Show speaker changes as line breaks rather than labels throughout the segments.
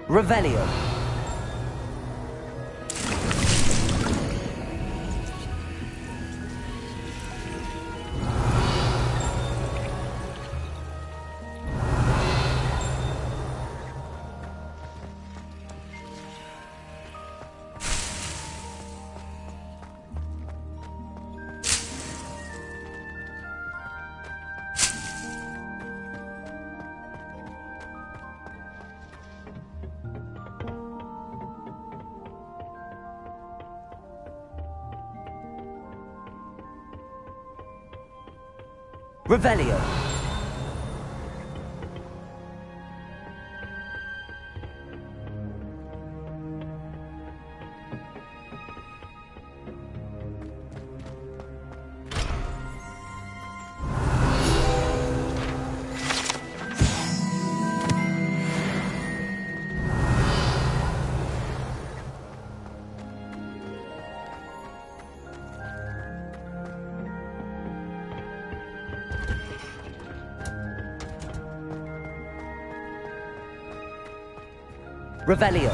Revelio. Revelio. Revelio.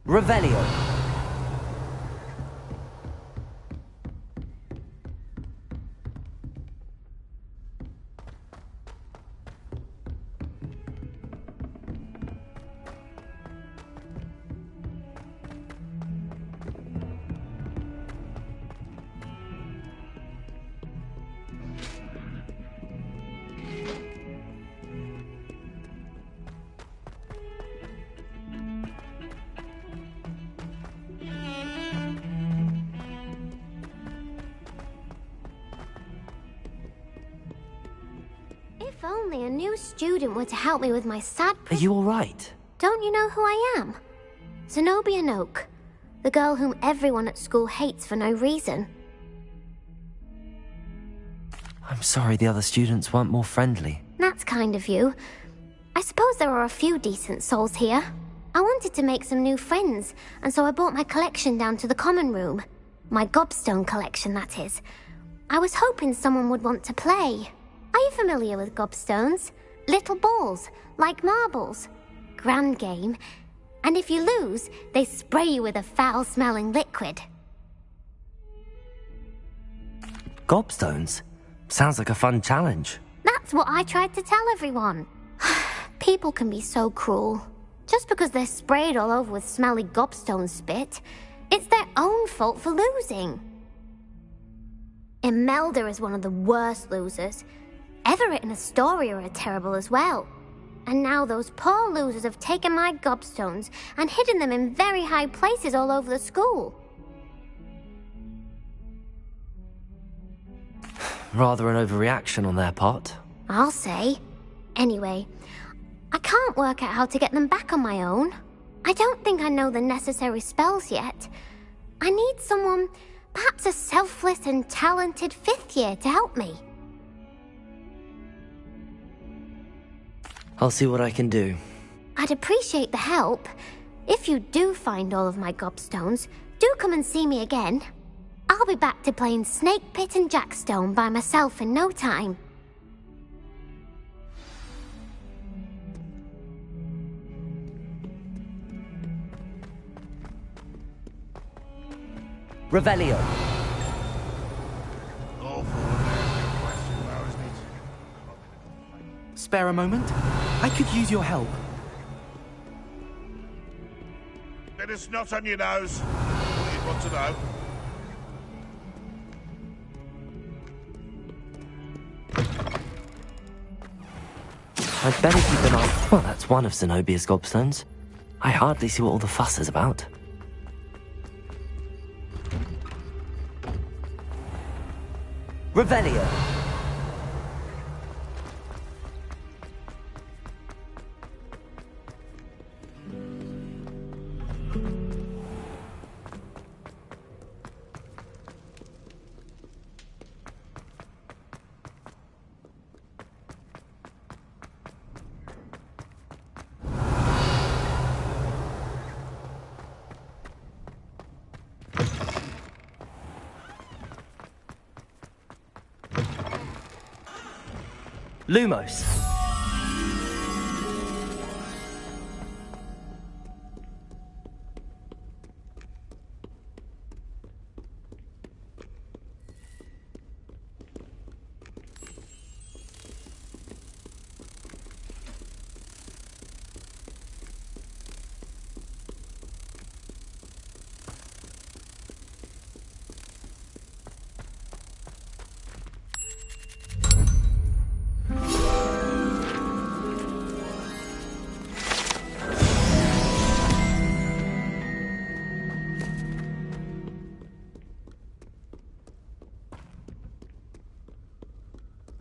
Revelio.
If only a new student were to help me with my sad...
Are you all right?
Don't you know who I am? Zenobia Noak, the girl whom everyone at school hates for no reason.
I'm sorry the other students weren't more friendly.
That's kind of you. I suppose there are a few decent souls here. I wanted to make some new friends, and so I brought my collection down to the common room. My gobstone collection, that is. I was hoping someone would want to play. Are you familiar with gobstones? Little balls, like marbles. Grand game. And if you lose, they spray you with a foul-smelling liquid.
Gobstones? Sounds like a fun challenge.
That's what I tried to tell everyone. People can be so cruel. Just because they're sprayed all over with smelly gobstone spit, it's their own fault for losing. Imelda is one of the worst losers. Everett and Astoria are terrible as well. And now those poor losers have taken my gobstones and hidden them in very high places all over the school.
Rather an overreaction on their part.
I'll say. Anyway, I can't work out how to get them back on my own. I don't think I know the necessary spells yet. I need someone, perhaps a selfless and talented fifth year to help me.
I'll see what I can do.
I'd appreciate the help. If you do find all of my gobstones, do come and see me again. I'll be back to playing Snake Pit and Jackstone by myself in no time.
Revelio.
Spare a moment? I could use your help.
Bit of snot on your nose. What you'd want to know.
I'd better keep an eye... Well, that's one of Zenobia's gobstones. I hardly see what all the fuss is about. Revelio. Lumos.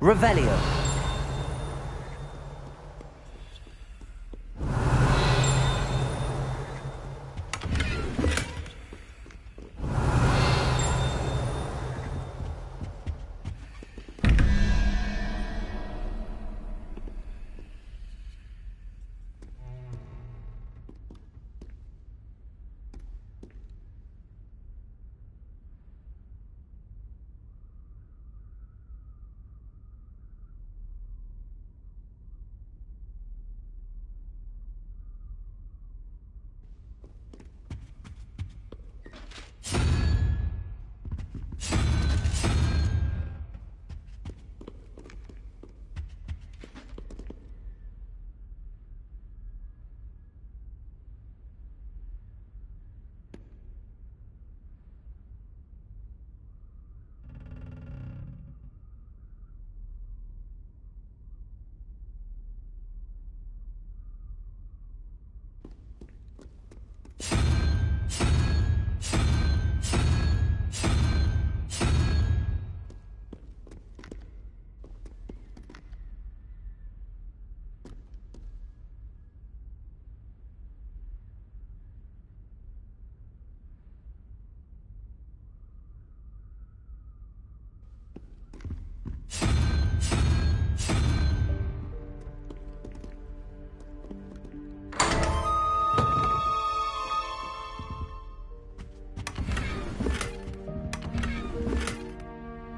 Revelio.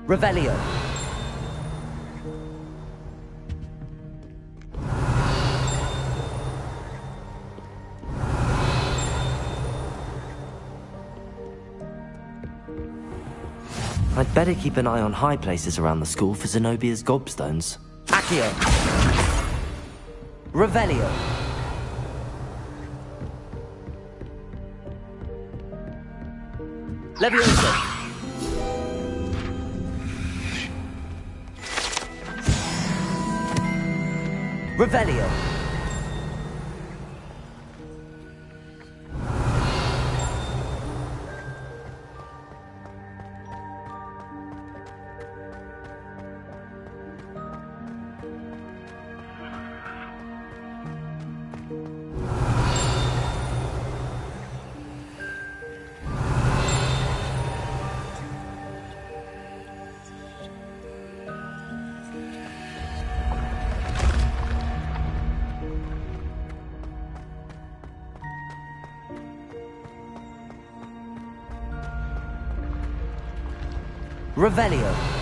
Revelio. I'd better keep an eye on high places around the school for Zenobia's gobstones. Accio. Revelio. Levioso. Revelio. Revelio.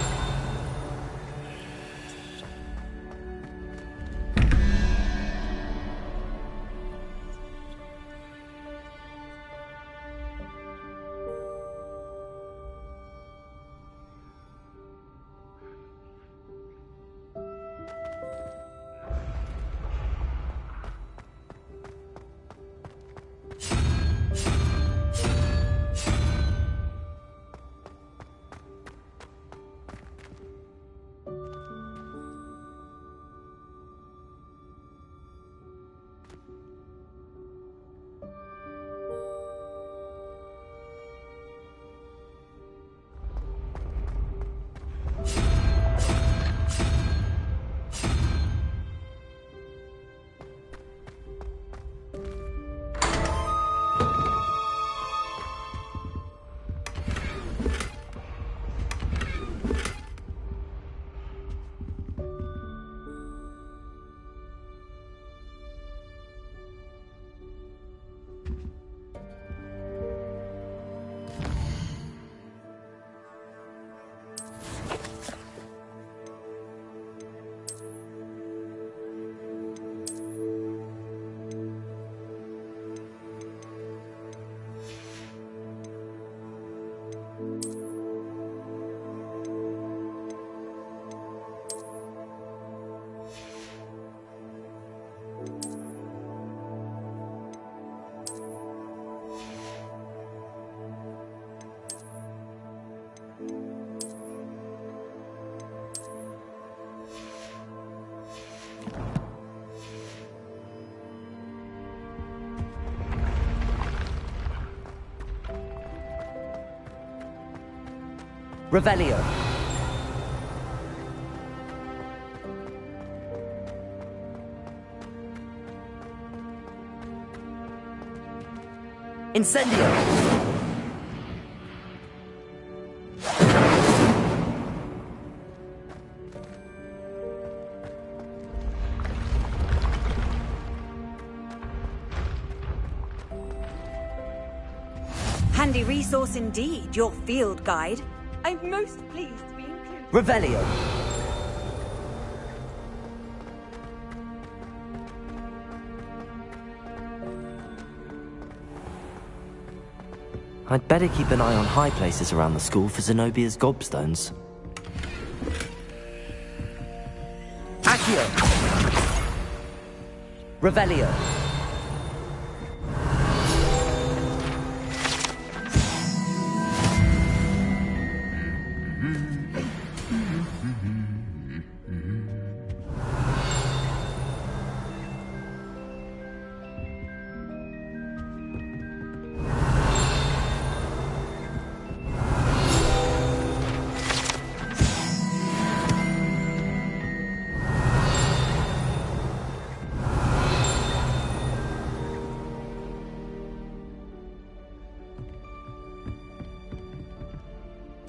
Revelio. Incendio.
Handy resource indeed, your field guide. I'm most pleased to be included.
Revelio. I'd better keep an eye on high places around the school for Zenobia's gobstones. Accio. Revelio.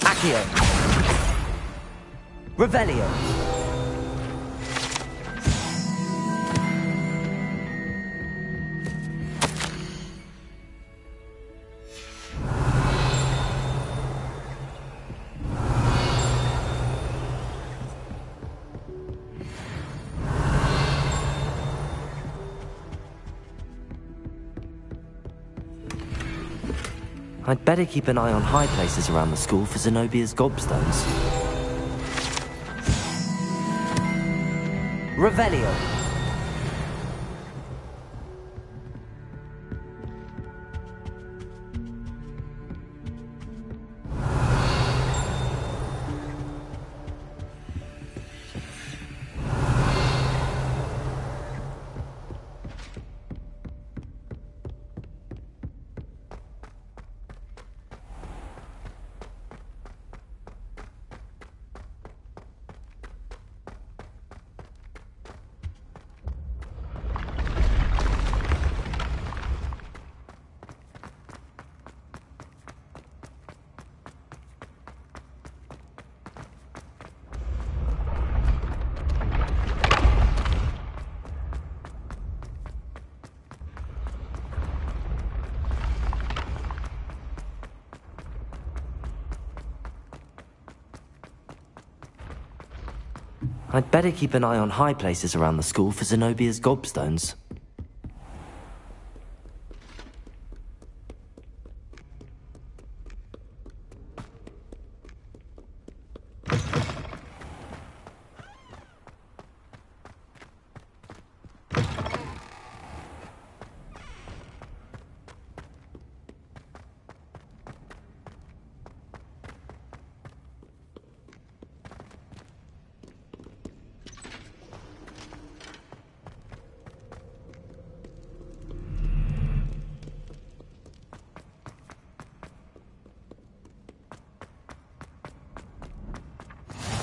Accio. Revelio. I'd better keep an eye on high places around the school for Zenobia's gobstones. Revelio. I'd better keep an eye on high places around the school for Zenobia's gobstones.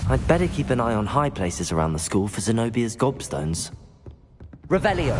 I'd better keep an eye on high places around the school for Zenobia's gobstones. Revelio.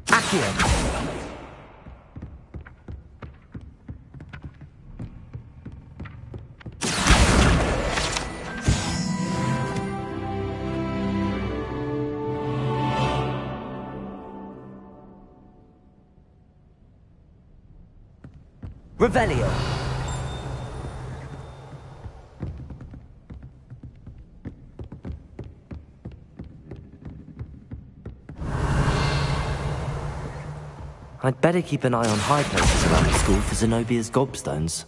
Accio. Revelio. I'd better keep an eye on high places around the school for Zenobia's gobstones.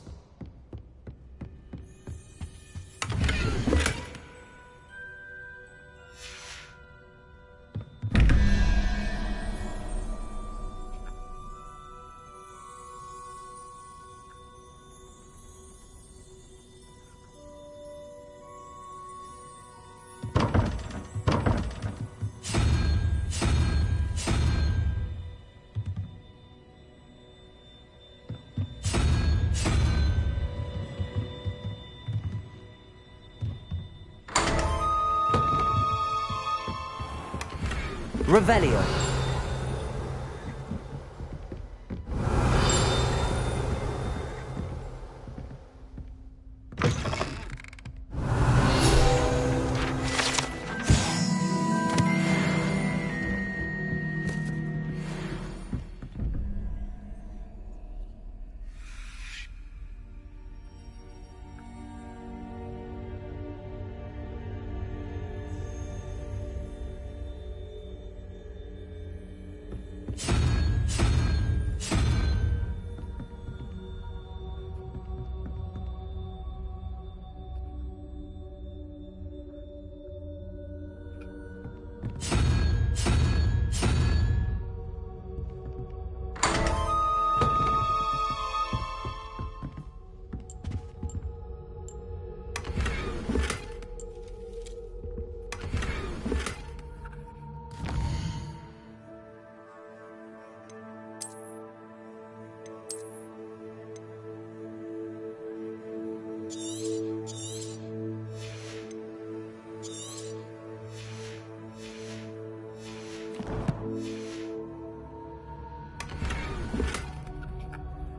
Revelio.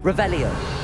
Revelio.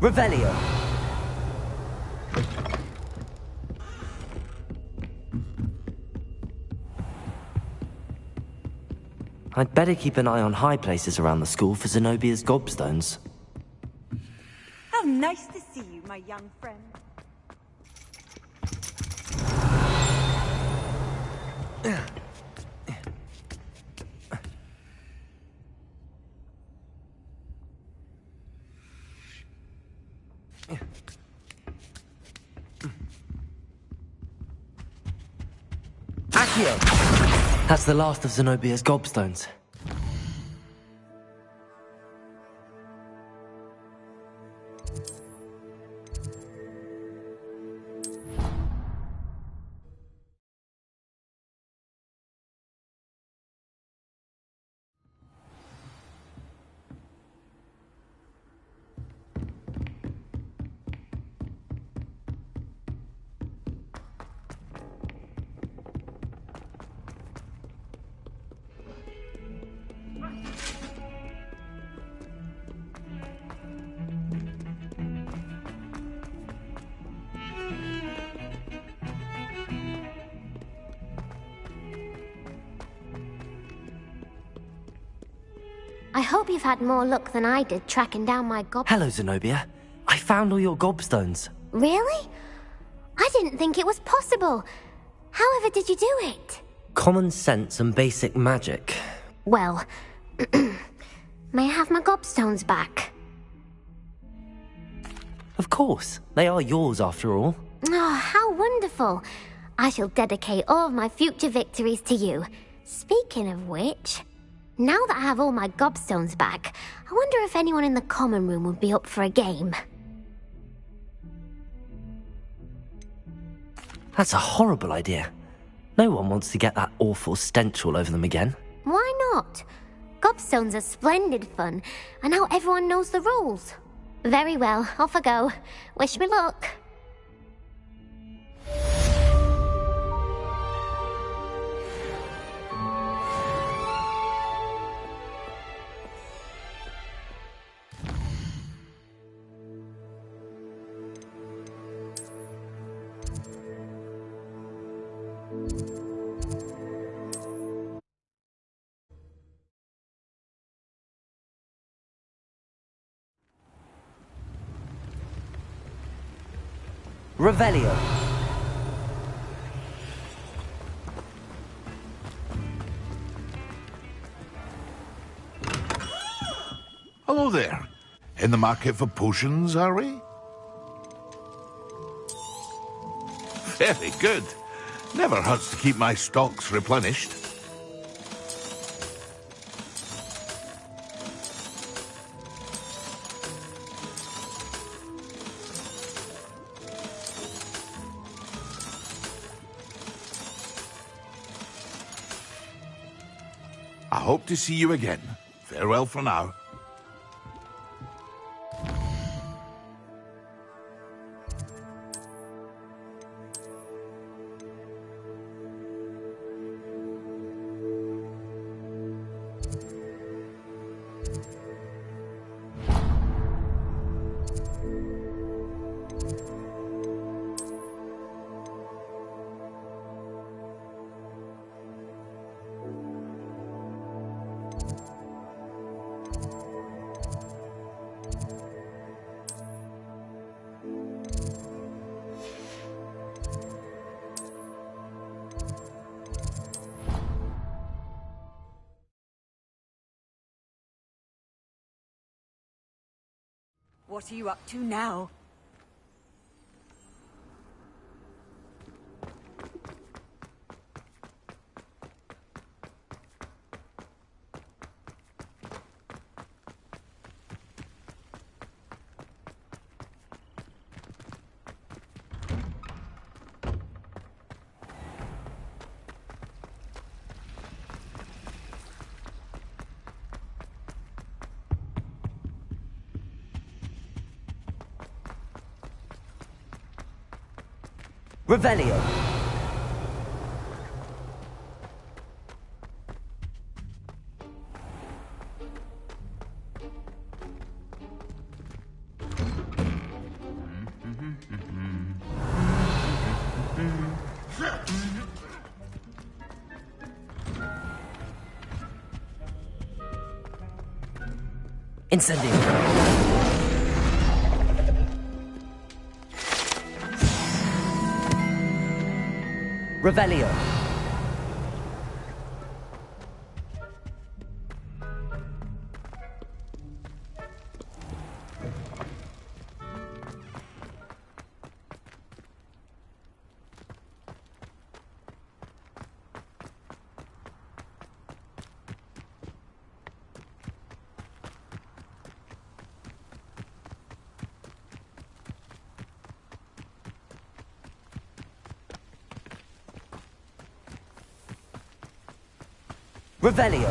Revelio. I'd better keep an eye on high places around the school for Zenobia's gobstones.
How nice to see you, my young friend.
That's the last of Zenobia's gobstones.
I hope you've had more luck than I did tracking down my
Hello, Zenobia. I found all your gobstones.
Really? I didn't think it was possible. However did you do it?
Common sense and basic magic.
Well, may I have my gobstones back?
Of course. They are yours after all.
Oh, how wonderful. I shall dedicate all of my future victories to you. Speaking of which, now that I have all my gobstones back, I wonder if anyone in the common room would be up for a game.
That's a horrible idea. No one wants to get that awful stench all over them again.
Why not? Gobstones are splendid fun, and now everyone knows the rules. Very well, off I go. Wish me luck.
Revelio.
Hello there. In the market for potions, are we? Very good. Never hurts to keep my stocks replenished. I hope to see you again. Farewell for now.
What are you up to now?
Revelio. Incendio. Revelio. Revelio.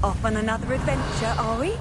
Off on another adventure, are we?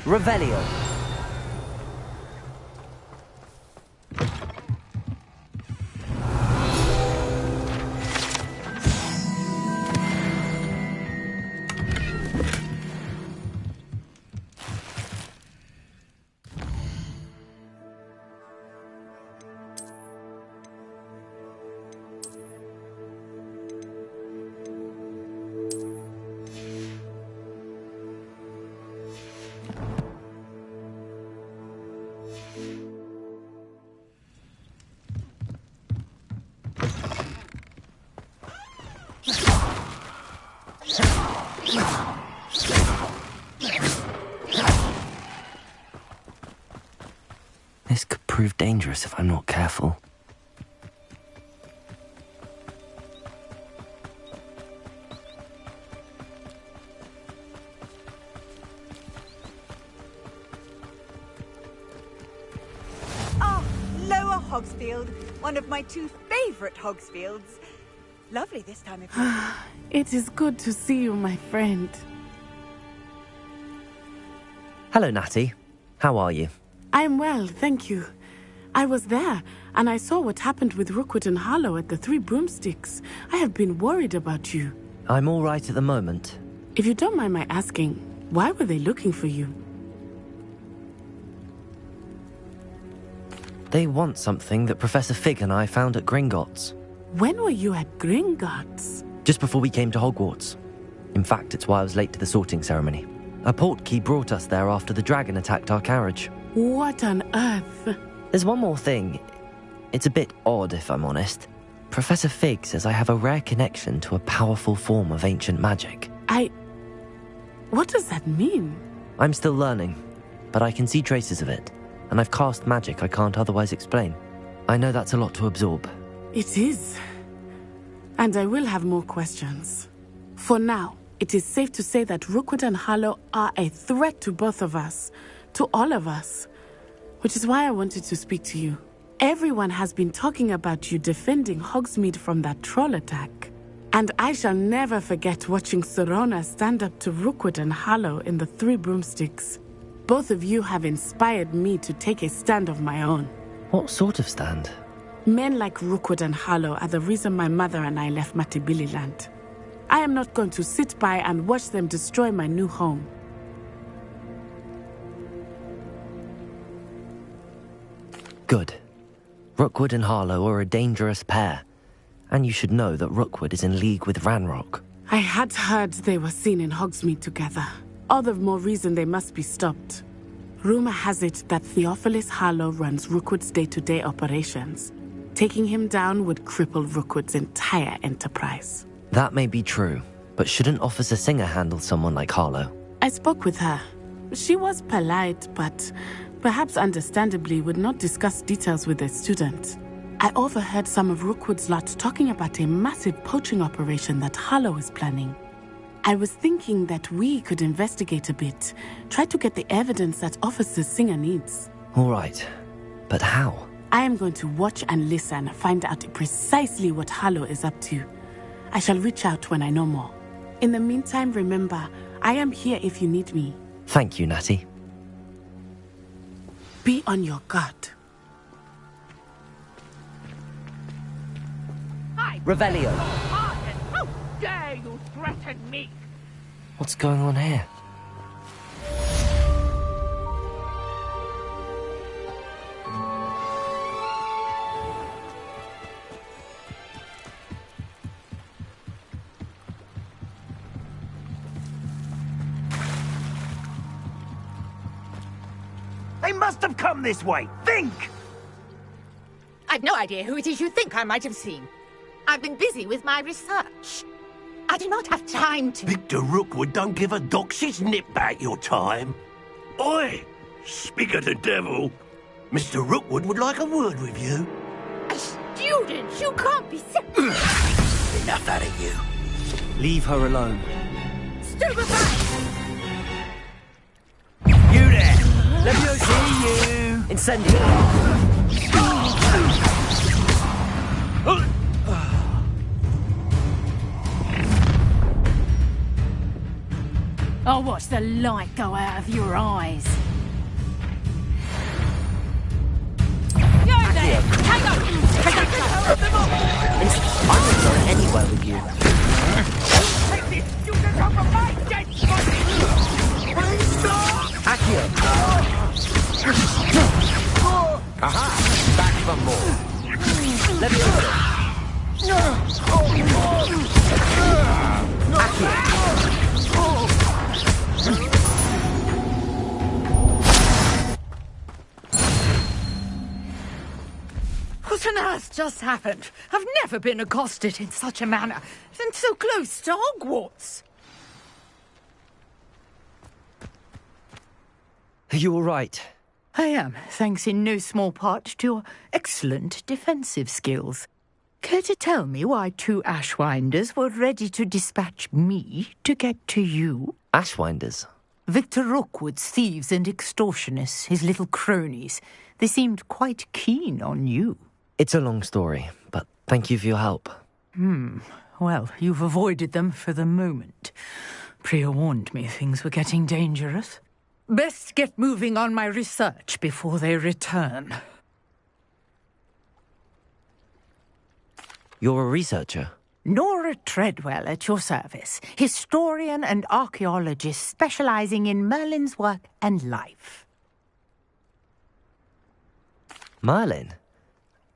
Revelio. This could prove dangerous if I'm not careful.
Lower Hogsfield, one of my two favorite Hogsfields. Lovely this time of year.
It is good to see you, my friend.
Hello, Natty. How are you?
I'm well, thank you. I was there, and I saw what happened with Rookwood and Harlow at the Three Broomsticks. I have been worried about you.
I'm all right at the moment.
If you don't mind my asking, why were they looking for you?
They want something that Professor Fig and I found at Gringotts.
When were you at Gringotts?
Just before we came to Hogwarts. In fact, it's why I was late to the sorting ceremony. A portkey brought us there after the dragon attacked our carriage.
What on earth?
There's one more thing. It's a bit odd, if I'm honest. Professor Fig says I have a rare connection to a powerful form of ancient magic.
What does that mean?
I'm still learning, but I can see traces of it, and I've cast magic I can't otherwise explain. I know that's a lot to absorb.
It is. And I will have more questions. For now, it is safe to say that Rookwood and Harlow are a threat to both of us. To all of us. Which is why I wanted to speak to you. Everyone has been talking about you defending Hogsmeade from that troll attack. And I shall never forget watching Serona stand up to Rookwood and Harlow in the Three Broomsticks. Both of you have inspired me to take a stand of my own.
What sort of stand?
Men like Rookwood and Harlow are the reason my mother and I left Matibililand. I am not going to sit by and watch them destroy my new home.
Good. Rookwood and Harlow are a dangerous pair. And you should know that Rookwood is in league with Ranrock.
I had heard they were seen in Hogsmeade together. All the more reason they must be stopped. Rumor has it that Theophilus Harlow runs Rookwood's day-to-day operations. Taking him down would cripple Rookwood's entire enterprise.
That may be true, but shouldn't Officer Singer handle someone like Harlow?
I spoke with her. She was polite, but perhaps understandably would not discuss details with a student. I overheard some of Rookwood's lot talking about a massive poaching operation that Harlow is planning. I was thinking that we could investigate a bit, try to get the evidence that Officer Singer needs.
All right, but how?
I am going to watch and listen, find out precisely what Harlow is up to. I shall reach out when I know more. In the meantime, remember, I am here if you need me.
Thank you, Natty.
Be on your guard.
Revelio.
How dare you threaten me?
What's going on here?
They must have come this way. Think!
I've no idea who it is you think I might have seen. I've been busy with my research. I do not have time to...
Victor Rookwood don't give a doxy's nip back your time. Oi! Speak of the devil. Mr. Rookwood would like a word with you.
A student? You can't be sick.
Enough out of you.
Leave her alone.
Stupefy!
You there! Let me see you!
Incendio!
I'll watch the light go out of your eyes. Hang on!
I'm not going anywhere with you.
Take this student off of my dead body!
Accio!
Aha! Back for more.
Levioso! Accio!
What on earth just happened? I've never been accosted in such a manner, and so close to Hogwarts.
Are you all right?
I am, thanks in no small part to your excellent defensive skills. Care to tell me why 2 Ashwinders were ready to dispatch me to get to you?
Ashwinders?
Victor Rookwood's thieves and extortionists, his little cronies. They seemed quite keen on you.
It's a long story, but thank you for your help.
Well, you've avoided them for the moment. Priya warned me things were getting dangerous. Best get moving on my research before they return.
You're a researcher?
Nora Treadwell at your service, historian and archaeologist specializing in Merlin's work and life.
Merlin?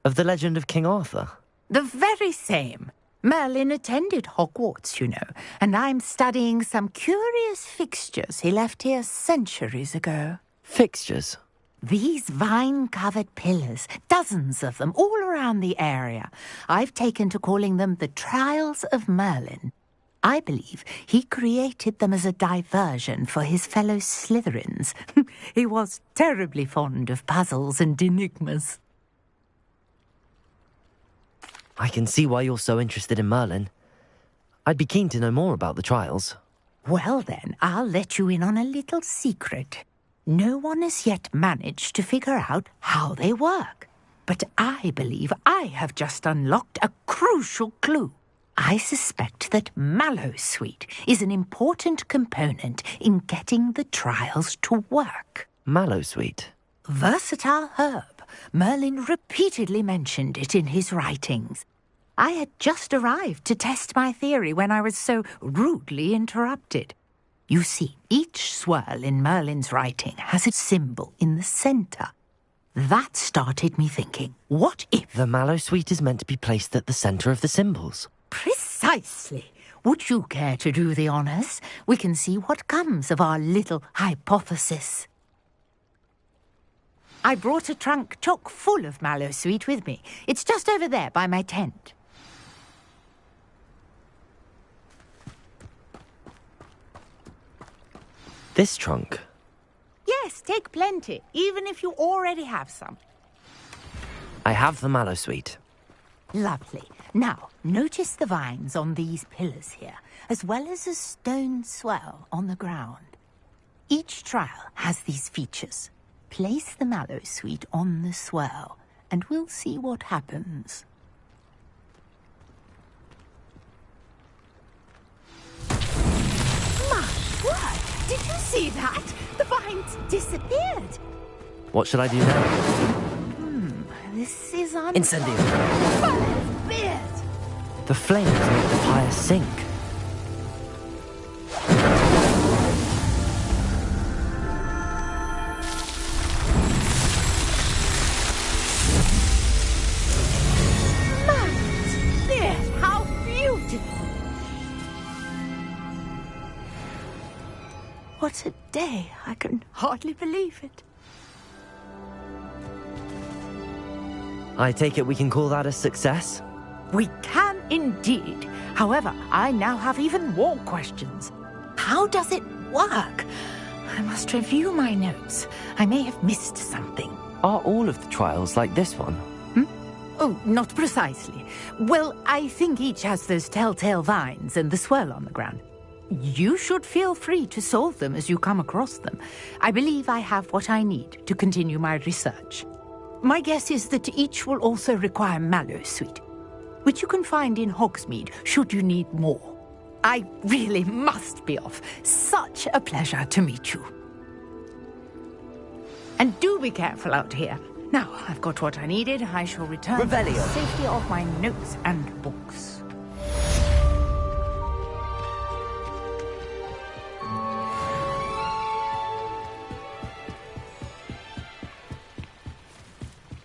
Of the legend of King Arthur?
The very same. Merlin attended Hogwarts, you know, and I'm studying some curious fixtures he left here centuries ago.
Fixtures?
These vine-covered pillars, dozens of them, all around the area. I've taken to calling them the Trials of Merlin. I believe he created them as a diversion for his fellow Slytherins. He was terribly fond of puzzles and enigmas.
I can see why you're so interested in Merlin. I'd be keen to know more about the trials.
Well then, I'll let you in on a little secret. No one has yet managed to figure out how they work. But I believe I have just unlocked a crucial clue. I suspect that Mallowsweet is an important component in getting the trials to work.
Mallowsweet?
Versatile herb. Merlin repeatedly mentioned it in his writings. I had just arrived to test my theory when I was so rudely interrupted. You see, each swirl in Merlin's writing has a symbol in the centre. That started me thinking, what if...
The Mallowsweet is meant to be placed at the centre of the symbols.
Precisely. Would you care to do the honours? We can see what comes of our little hypothesis. I brought a trunk chock full of Mallowsweet with me. It's just over there by my tent.
This trunk?
Yes, take plenty, even if you already have some.
I have the Mallowsweet.
Lovely. Now, notice the vines on these pillars here, as well as a stone swell on the ground. Each trial has these features. Place the Mallowsweet on the swell, and we'll see what happens. My word! Did you see that? The vines disappeared.
What should I do now?
This is
Incendio!
Beard!
The flames make the pyre sink.
How beautiful! What a day! I can hardly believe it.
I take it we can call that a success?
We can indeed. However, I now have even more questions. How does it work? I must review my notes. I may have missed something.
Are all of the trials like this one?
Oh, not precisely. Well, I think each has those telltale vines and the swirl on the ground. You should feel free to solve them as you come across them. I believe I have what I need to continue my research. My guess is that each will also require Mallowsweet, which you can find in Hogsmeade should you need more. I really must be off. Such a pleasure to meet you. And do be careful out here. Now, I've got what I needed. I shall return
Revelio.
to the safety of my notes and books.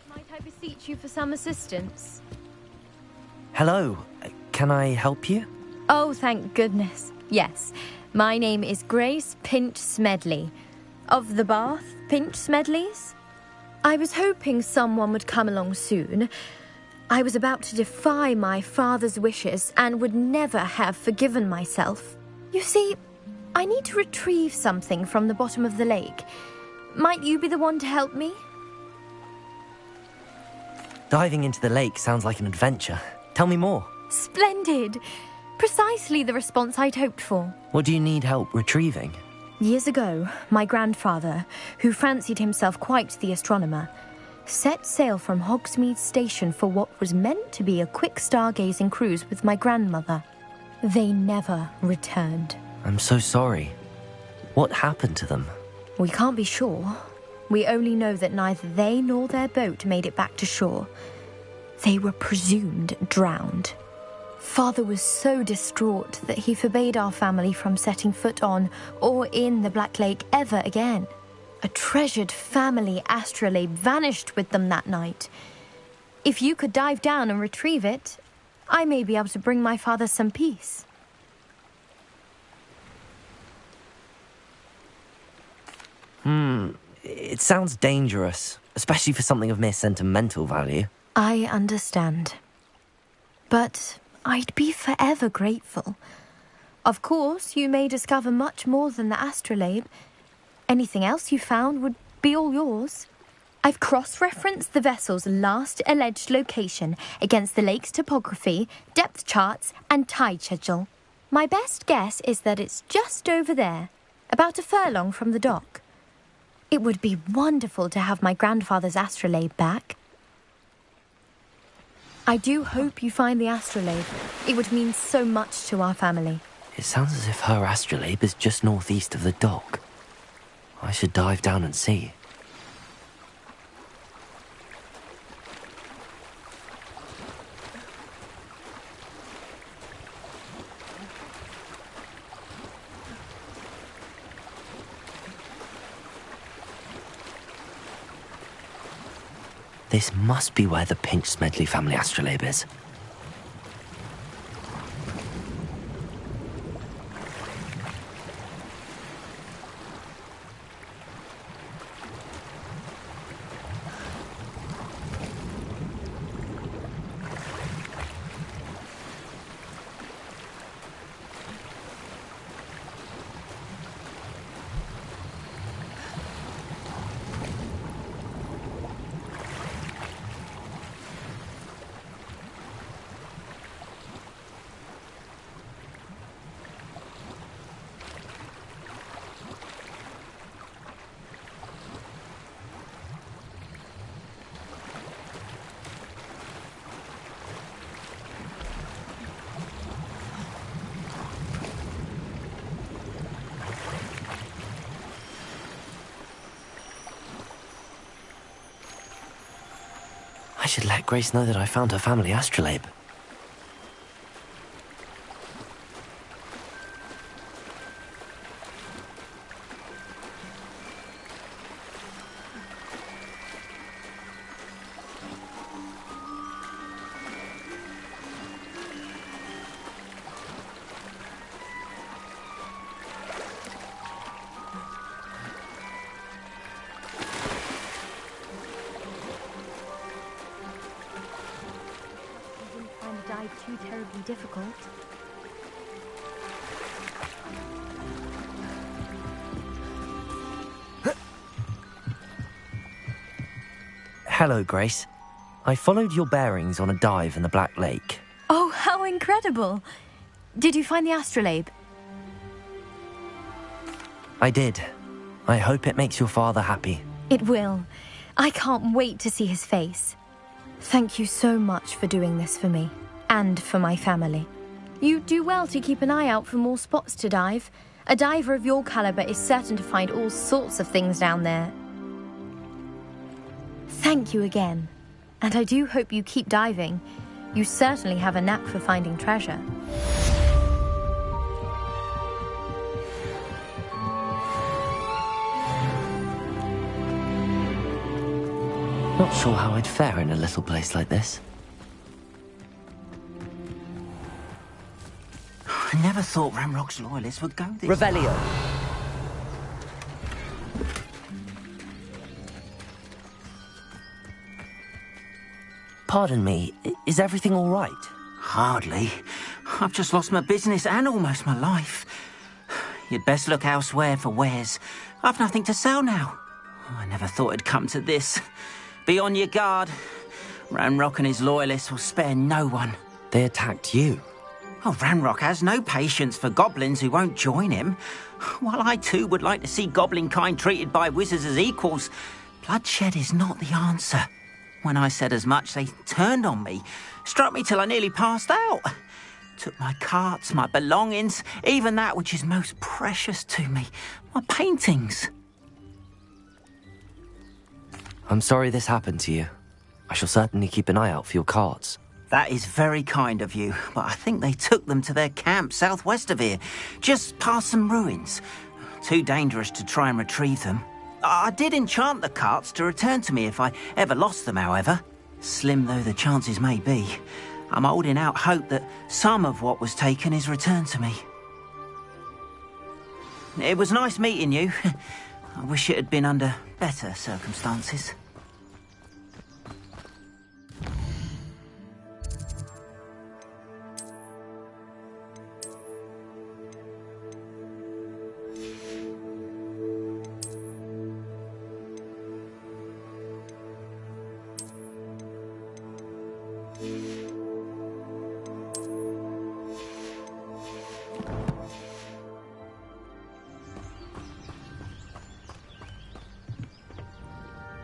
Might I beseech you for some assistance?
Hello. Can I help you?
Oh, thank goodness. Yes. My name is Grace Pinch Smedley. Of the Bath Pinch Smedleys? I was hoping someone would come along soon. I was about to defy my father's wishes and would never have forgiven myself. You see, I need to retrieve something from the bottom of the lake. Might you be the one to help me?
Diving into the lake sounds like an adventure. Tell me more.
Splendid! Precisely the response I'd hoped for.
What do you need help retrieving?
Years ago, my grandfather, who fancied himself quite the astronomer, set sail from Hogsmeade Station for what was meant to be a quick stargazing cruise with my grandmother. They never returned.
I'm so sorry. What happened to them?
We can't be sure. We only know that neither they nor their boat made it back to shore. They were presumed drowned. Father was so distraught that he forbade our family from setting foot on or in the Black Lake ever again. A treasured family astrolabe vanished with them that night. If you could dive down and retrieve it, I may be able to bring my father some peace.
It sounds dangerous, especially for something of mere sentimental value.
I understand. But I'd be forever grateful. Of course, you may discover much more than the astrolabe. Anything else you found would be all yours. I've cross-referenced the vessel's last alleged location against the lake's topography, depth charts, and tide schedule. My best guess is that it's just over there, about a furlong from the dock. It would be wonderful to have my grandfather's astrolabe back. I do hope you find the astrolabe. It would mean so much to our family.
It sounds as if her astrolabe is just northeast of the dock. I should dive down and see. This must be where the Pinch Smedley family astrolabe is. I should let Grace know that I found her family astrolabe.
Too terribly difficult.
Hello, Grace. I followed your bearings on a dive in the Black Lake.
Oh, how incredible! Did you find the astrolabe?
I did. I hope it makes your father happy.
It will. I can't wait to see his face. Thank you so much for doing this for me. And for my family. You do well to keep an eye out for more spots to dive. A diver of your caliber is certain to find all sorts of things down there. Thank you again. And I do hope you keep diving. You certainly have a knack for finding treasure.
Not sure how I'd fare in a little place like this.
I never thought Ramrock's loyalists would go this
Revelio. Pardon me, is everything all right?
Hardly. I've just lost my business and almost my life. You'd best look elsewhere for wares. I've nothing to sell now. I never thought it'd come to this. Be on your guard. Ramrock and his loyalists will spare no one.
They attacked you.
Oh, Ramrock has no patience for goblins who won't join him. While I too would like to see goblin kind treated by wizards as equals, bloodshed is not the answer. When I said as much, they turned on me, struck me till I nearly passed out. Took my carts, my belongings, even that which is most precious to me, my paintings.
I'm sorry this happened to you. I shall certainly keep an eye out for your carts.
That is very kind of you, but I think they took them to their camp southwest of here, just past some ruins. Too dangerous to try and retrieve them. I did enchant the carts to return to me if I ever lost them, however. Slim though the chances may be, I'm holding out hope that some of what was taken is returned to me. It was nice meeting you. I wish it had been under better circumstances.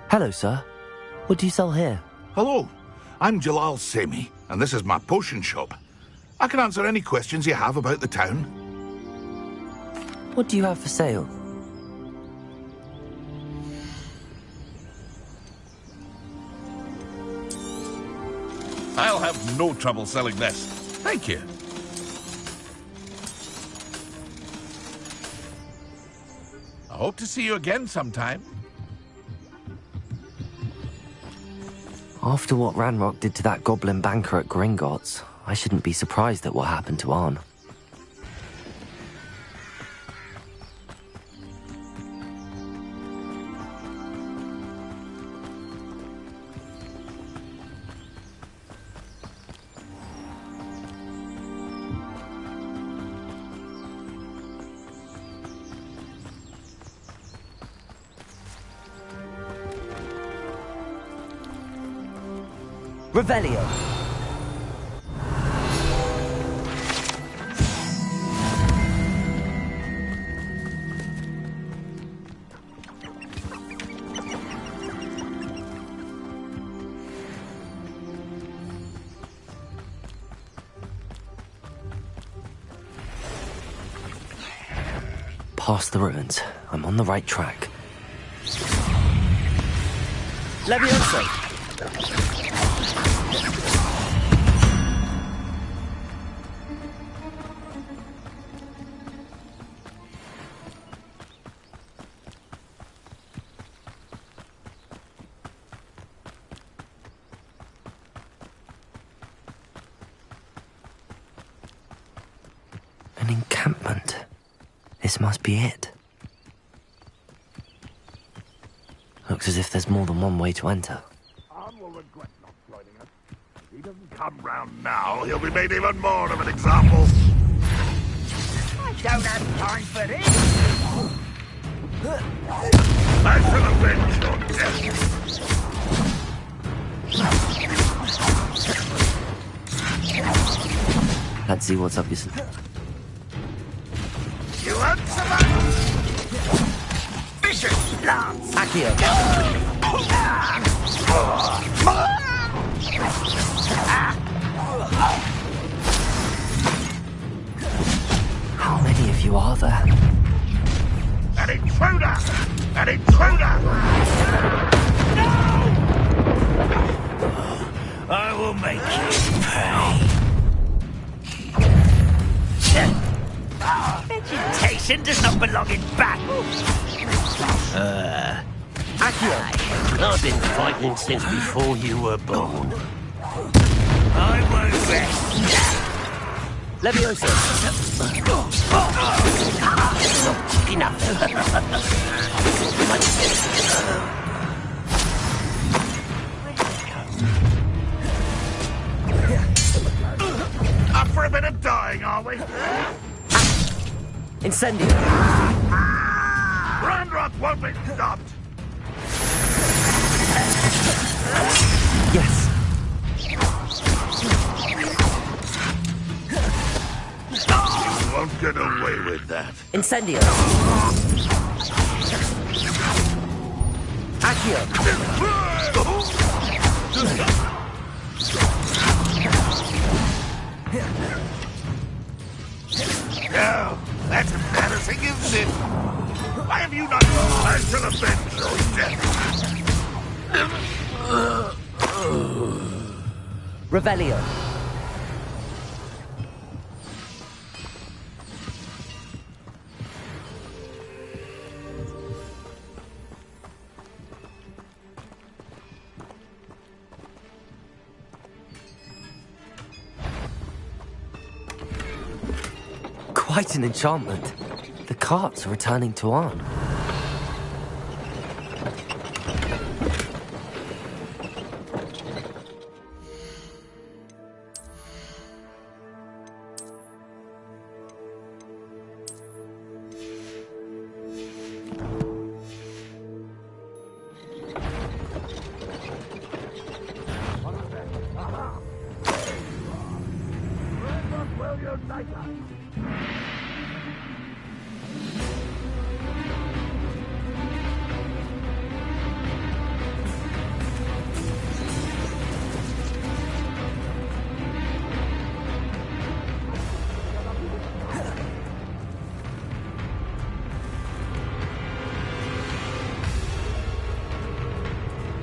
Hello, sir. What do you sell here?
Hello, I'm Jalal Semi, and this is my potion shop. I can answer any questions you have about the town.
What do you have for sale?
I'll have no trouble selling this. Thank you. I hope to see you again sometime.
After what Ranrock did to that goblin banker at Gringotts, I shouldn't be surprised at what happened to Arn. Revelio. Past the ruins. I'm on the right track. Levioso! An encampment. This must be it. Looks as if there's more than one way to enter.
Arn will regret not joining us. If he doesn't come round now, he'll be made even more of an example.
I don't have time for this.
I shall avenge your death.
Let's see what's up, Yusuf.
You want some vicious lance?
Accio! if you are there.
An intruder! An intruder!
I will make you pay. Vegetation does not belong in battle. I've been fighting since before you were born. I won't rest.
Leviosa!
Enough.
Up for a bit of dying, are we?
Incendio!
Grandroth won't be stopped!
Yes!
You won't get away with that.
Incendio! Accio!
No, that's embarrassing, isn't it? Why have you not learned to avenge your death?
Revelio! Quite an enchantment. The carts are returning to Arn.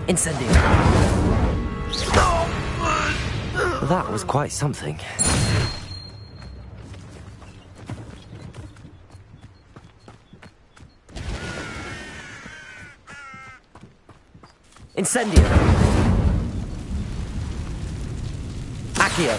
Incendio! That was quite something. Incendio! Accio!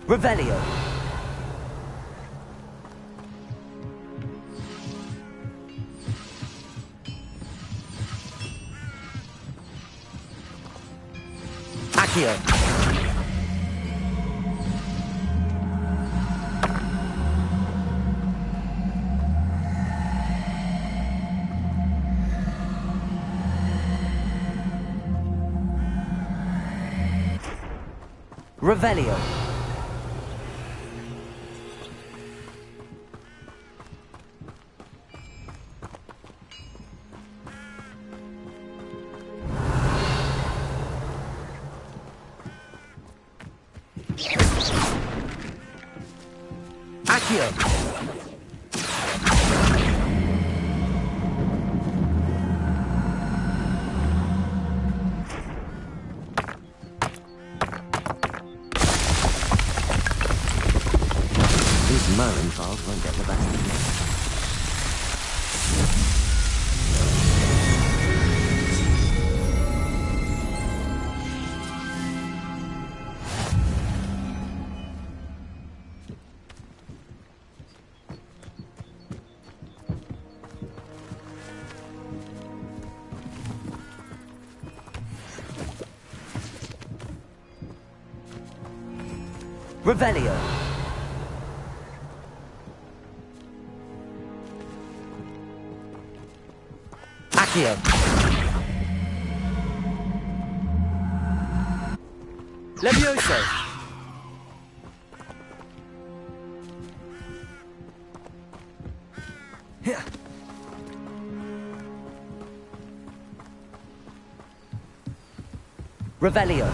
Revelio! Accio! Revelio! Accio! Revelio. Accio. Levioso. Here. Revelio.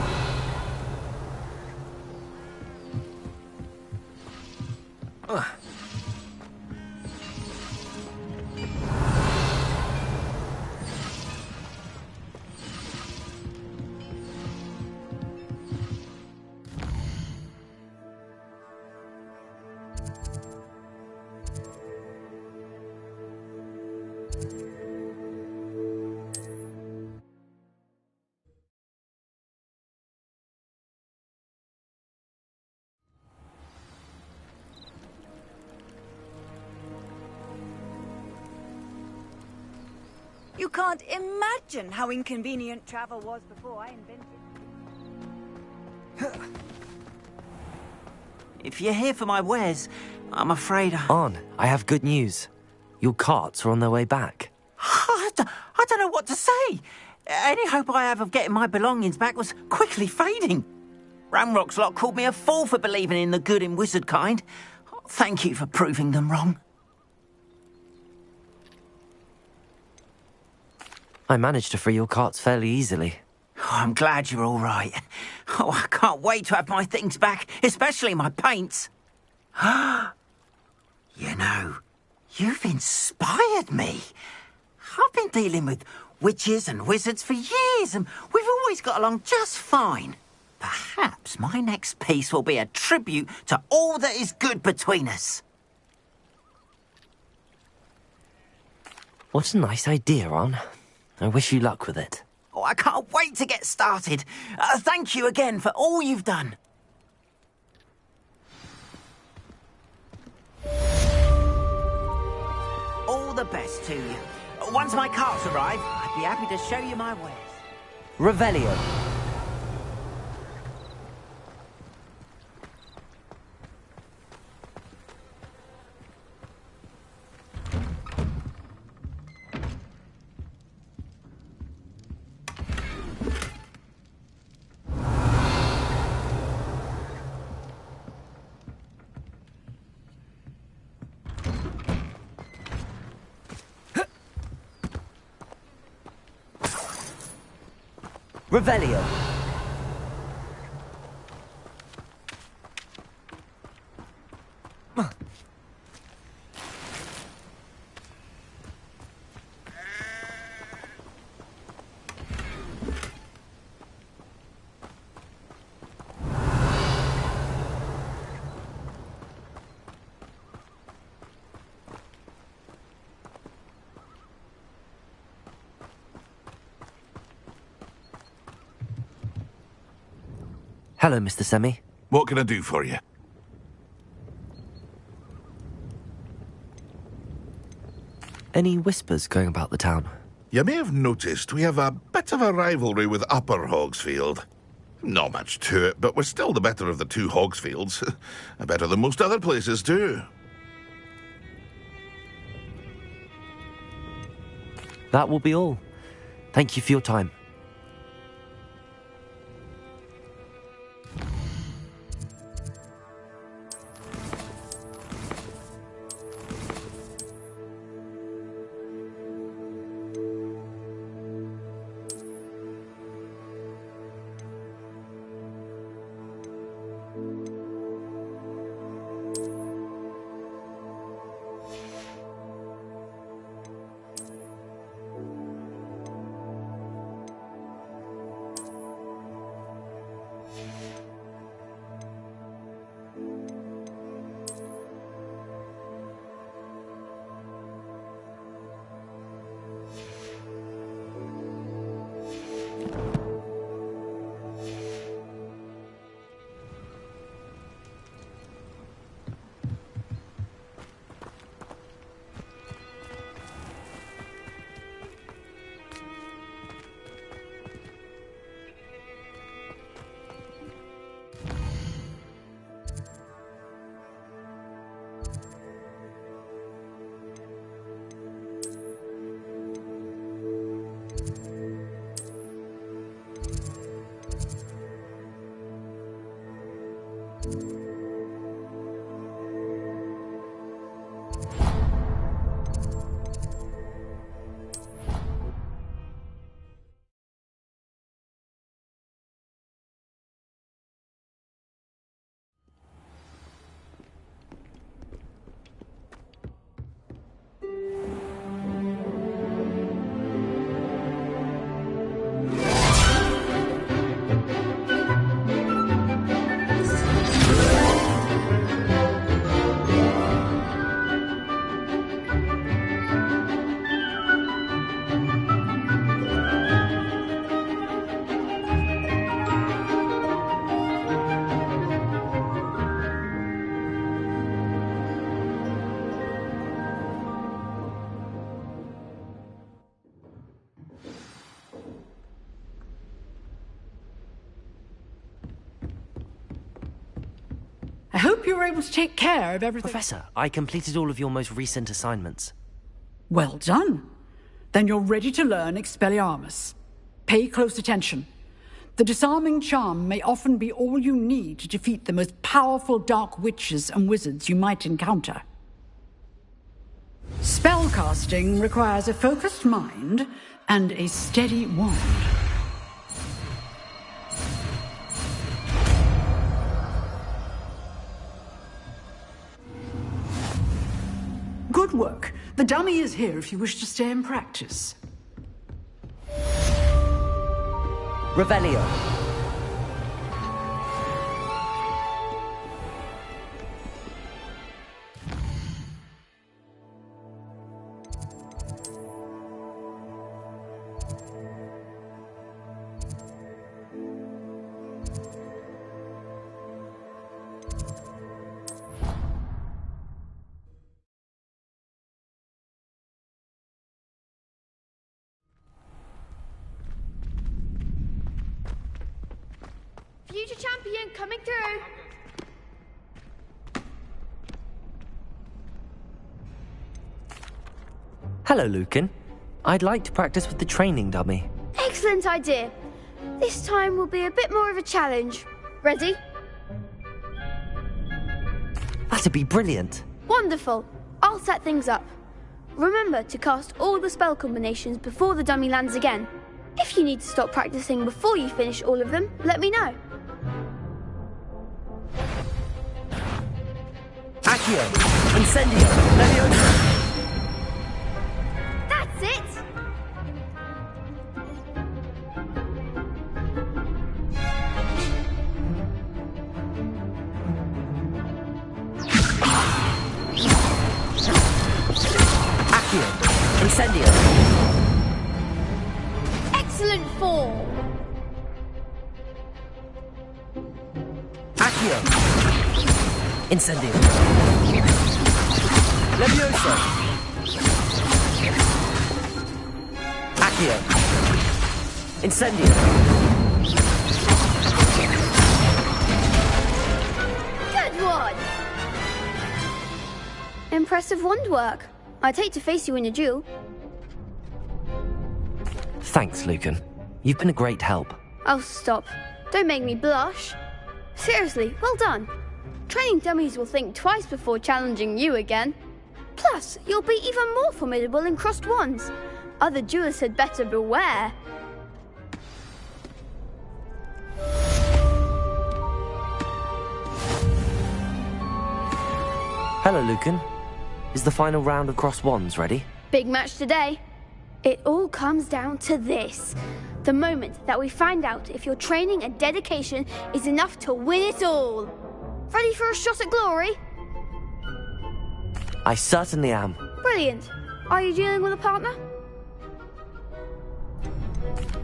You can't imagine how inconvenient travel was before I invented it.
If you're here for my wares, I'm afraid
On, I have good news. Your carts are on their way back.
I don't know what to say. Any hope I have of getting my belongings back was quickly fading. Ramrock's lot called me a fool for believing in the good in wizard kind. Thank you for proving them wrong.
I managed to free your carts fairly easily.
Oh, I'm glad you're all right. Oh, I can't wait to have my things back, especially my paints. You know, you've inspired me. I've been dealing with witches and wizards for years, and we've always got along just fine. Perhaps my next piece will be a tribute to all that is good between us.
What a nice idea, Ron. I wish you luck with it.
Oh, I can't wait to get started. Thank you again for all you've done. All the best to you. Once my carts arrive, I'd be happy to show you my wares.
Revelio. Revelio. Hello, Mr. Semi.
What can I do for you?
Any whispers going about the town?
You may have noticed we have a bit of a rivalry with Upper Hogsfield. Not much to it, but we're still the better of the two Hogsfields. Better than most other places, too.
That will be all. Thank you for your time.
hope you were able to take care of everything.
Professor, I completed all of your most recent assignments.
Well done. Then you're ready to learn Expelliarmus. Pay close attention. The disarming charm may often be all you need to defeat the most powerful dark witches and wizards you might encounter. Spellcasting requires a focused mind and a steady wand. Good work. The dummy is here if you wish to stay and practice.
Revelio.
Future champion coming through.
Hello, Lucan. I'd like to practice with the training dummy.
Excellent idea. This time will be a bit more of a challenge. Ready?
That'd be brilliant.
Wonderful. I'll set things up. Remember to cast all the spell combinations before the dummy lands again. If you need to stop practicing before you finish all of them, let me know.
Accio! Incendio! Leviosa!
That's it!
Accio! Incendio!
Excellent form!
Accio! Incendio! Leviosa! Accio! Incendio!
Good one! Impressive wand work. I'd hate to face you in a duel.
Thanks, Lucan. You've been a great help.
Oh, stop. Don't make me blush. Seriously, well done. Training dummies will think twice before challenging you again. Plus, you'll be even more formidable in crossed wands. Other duelists had better beware.
Hello, Lucan. Is the final round of crossed wands ready?
Big match today. It all comes down to this. The moment that we find out if your training and dedication is enough to win it all. Ready for a shot at glory?
I certainly am.
Brilliant. Are you dealing with a partner?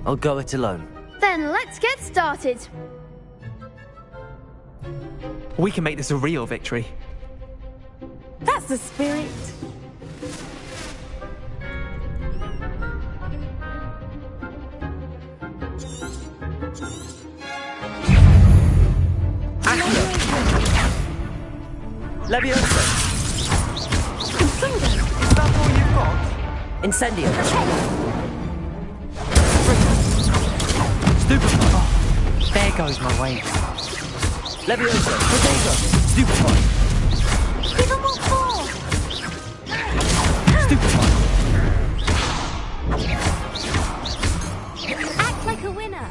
I'll go it alone.
Then let's get started.
We can make this a real victory.
That's the spirit.
Leviosa!
Is that all you've got?
Incendio!
Stupefy! Oh, there goes my weight.
Leviosa! Protego!
Stupefy!
Give him what for!
Stupefy!
Act like a winner.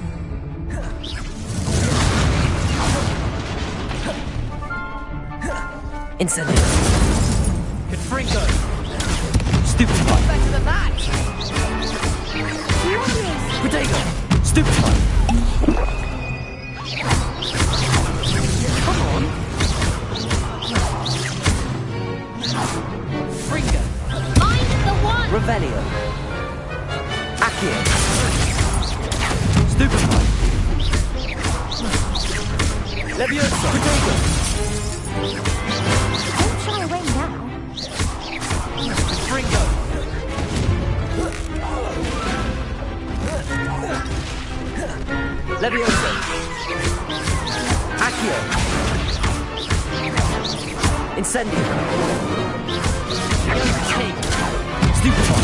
Incendio!
Confringo! Stupefy!
Better than that.
Protego!
Stupefy! Come on! Fringo!
Mind the one!
Revelio! Accio!
Stupefy!
Leviosa! Protego!
Don't shy away now.
Fringo!
Leviosa! Accio! Incendio!
Stupefy!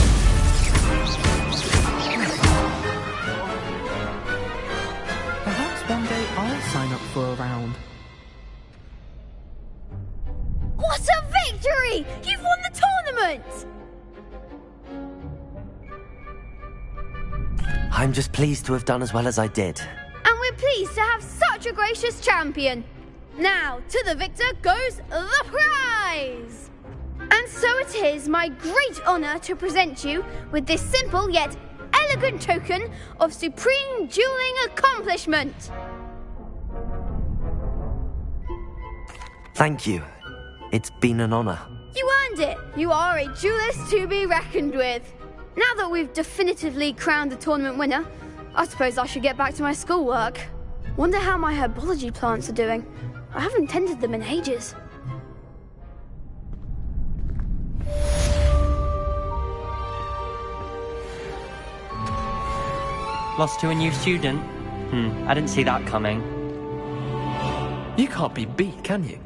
Perhaps one day I'll sign up for a round.
What a victory! You've won the tournament!
I'm just pleased to have done as well as I did.
And we're pleased to have such a gracious champion. Now, to the victor goes the prize! And so it is my great honour to present you with this simple yet elegant token of supreme dueling accomplishment.
Thank you. It's been an honour.
You earned it. You are a duelist to be reckoned with. Now that we've definitively crowned the tournament winner, I suppose I should get back to my schoolwork. Wonder how my herbology plants are doing. I haven't tended them in ages.
Lost to a new student? I didn't see that coming.
You can't be beat, can you?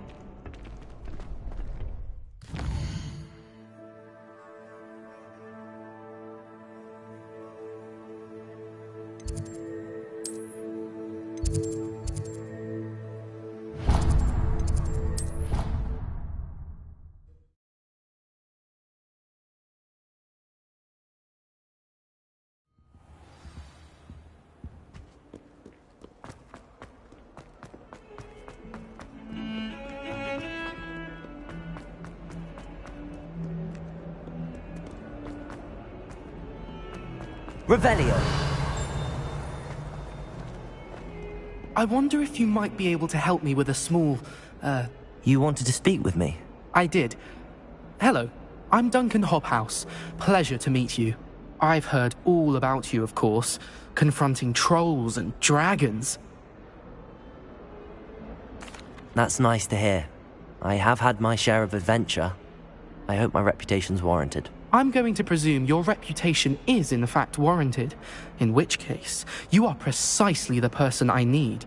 Revelio!
I wonder if you might be able to help me with a small,
You wanted to speak with me?
I did. Hello, I'm Duncan Hobhouse. Pleasure to meet you. I've heard all about you, of course, confronting trolls and dragons.
That's nice to hear. I have had my share of adventure. I hope my reputation's warranted.
I'm going to presume your reputation is in fact warranted, in which case, you are precisely the person I need.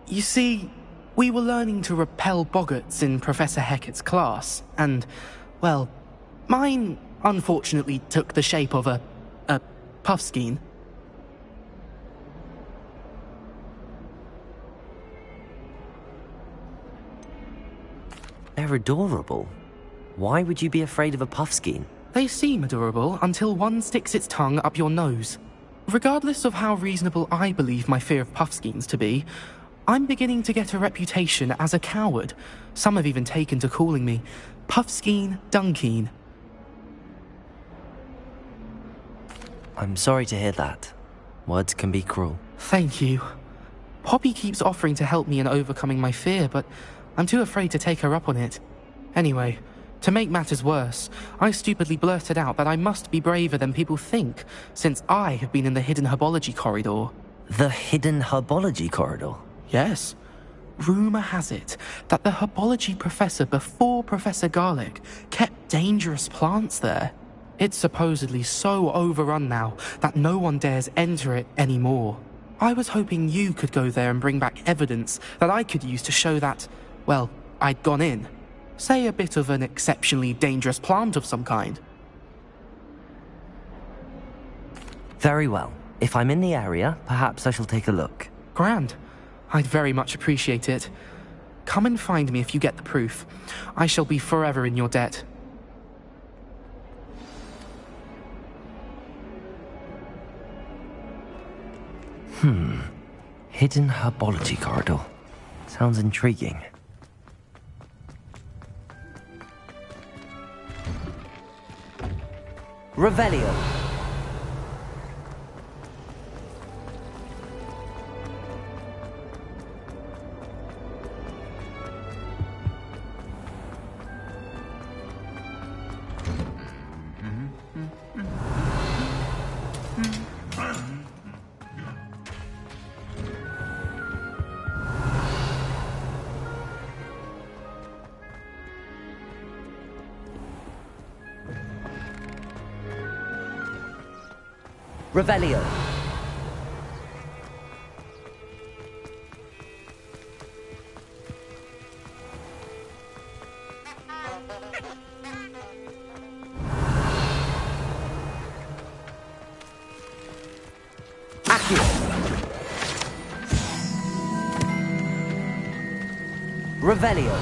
You see, we were learning to repel boggarts in Professor Hecat's class, and, well, mine unfortunately took the shape of a puffskein.
They're adorable. Why would you be afraid of a puffskein?
They seem adorable until one sticks its tongue up your nose. Regardless of how reasonable I believe my fear of puffskeins to be, I'm beginning to get a reputation as a coward. Some have even taken to calling me Puffskein Dunkeen.
I'm sorry to hear that. Words can be cruel.
Thank you. Poppy keeps offering to help me in overcoming my fear, but I'm too afraid to take her up on it. Anyway, to make matters worse, I stupidly blurted out that I must be braver than people think, since I have been in the hidden herbology corridor.
The hidden herbology corridor?
Yes. Rumour has it that the herbology professor before Professor Garlic kept dangerous plants there. It's supposedly so overrun now that no one dares enter it anymore. I was hoping you could go there and bring back evidence that I could use to show that, well, I'd gone in. Say a bit of an exceptionally dangerous plant of some kind.
Very well. If I'm in the area, perhaps I shall take a look.
Grand. I'd very much appreciate it. Come and find me if you get the proof. I shall be forever in your debt.
Hidden herbology corridor. Sounds intriguing. Revelio. Revelio. Accio. Revelio.